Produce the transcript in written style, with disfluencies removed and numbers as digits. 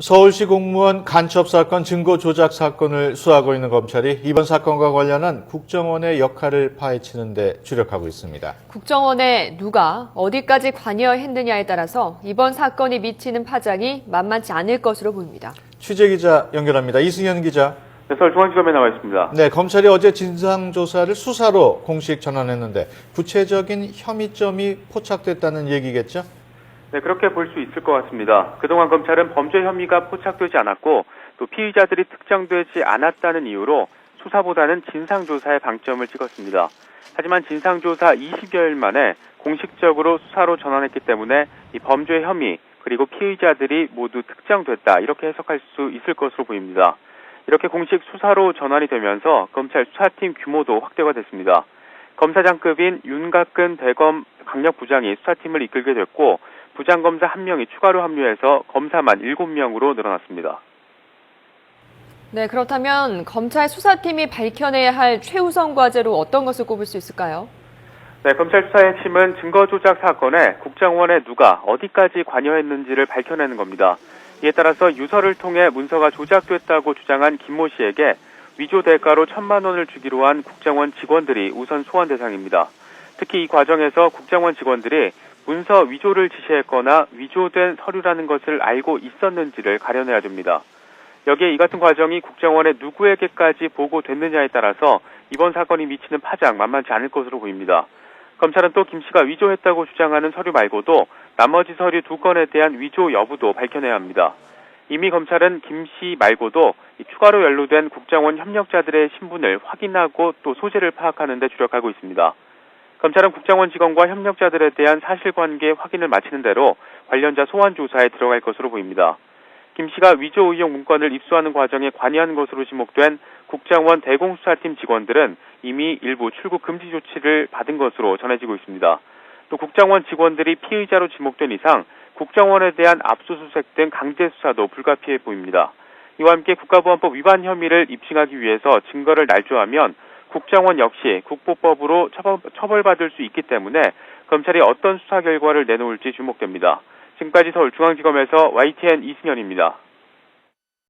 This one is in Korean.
서울시 공무원 간첩 사건 증거 조작 사건을 수사하고 있는 검찰이 이번 사건과 관련한 국정원의 역할을 파헤치는 데 주력하고 있습니다. 국정원에 누가 어디까지 관여했느냐에 따라서 이번 사건이 미치는 파장이 만만치 않을 것으로 보입니다. 취재기자 연결합니다. 이승현 기자. 네, 서울중앙지검에 나와 있습니다. 네, 검찰이 어제 진상조사를 수사로 공식 전환했는데 구체적인 혐의점이 포착됐다는 얘기겠죠? 네, 그렇게 볼 수 있을 것 같습니다. 그동안 검찰은 범죄 혐의가 포착되지 않았고 또 피의자들이 특정되지 않았다는 이유로 수사보다는 진상조사에 방점을 찍었습니다. 하지만 진상조사 20여일 만에 공식적으로 수사로 전환했기 때문에 이 범죄 혐의 그리고 피의자들이 모두 특정됐다 이렇게 해석할 수 있을 것으로 보입니다. 이렇게 공식 수사로 전환이 되면서 검찰 수사팀 규모도 확대가 됐습니다. 검사장급인 윤갑근 대검 강력부장이 수사팀을 이끌게 됐고 부장검사 1명이 추가로 합류해서 검사만 7명으로 늘어났습니다. 네, 그렇다면 검찰 수사팀이 밝혀내야 할 최우선 과제로 어떤 것을 꼽을 수 있을까요? 네, 검찰 수사의 핵심은 증거 조작 사건에 국정원에 누가 어디까지 관여했는지를 밝혀내는 겁니다. 이에 따라서 유서를 통해 문서가 조작됐다고 주장한 김모 씨에게 위조 대가로 1,000만 원을 주기로 한 국정원 직원들이 우선 소환 대상입니다. 특히 이 과정에서 국정원 직원들이 문서 위조를 지시했거나 위조된 서류라는 것을 알고 있었는지를 가려내야 됩니다. 여기에 이 같은 과정이 국정원의 누구에게까지 보고됐느냐에 따라서 이번 사건이 미치는 파장 만만치 않을 것으로 보입니다. 검찰은 또 김 씨가 위조했다고 주장하는 서류 말고도 나머지 서류 2건에 대한 위조 여부도 밝혀내야 합니다. 이미 검찰은 김 씨 말고도 추가로 연루된 국정원 협력자들의 신분을 확인하고 또 소재를 파악하는 데 주력하고 있습니다. 검찰은 국정원 직원과 협력자들에 대한 사실관계 확인을 마치는 대로 관련자 소환 조사에 들어갈 것으로 보입니다. 김 씨가 위조 의혹 문건을 입수하는 과정에 관여한 것으로 지목된 국정원 대공수사팀 직원들은 이미 일부 출국 금지 조치를 받은 것으로 전해지고 있습니다. 또 국정원 직원들이 피의자로 지목된 이상 국정원에 대한 압수수색 등 강제 수사도 불가피해 보입니다. 이와 함께 국가보안법 위반 혐의를 입증하기 위해서 증거를 날조하면 국정원 역시 국보법으로 처벌받을 수 있기 때문에 검찰이 어떤 수사 결과를 내놓을지 주목됩니다. 지금까지 서울중앙지검에서 YTN 이승현입니다.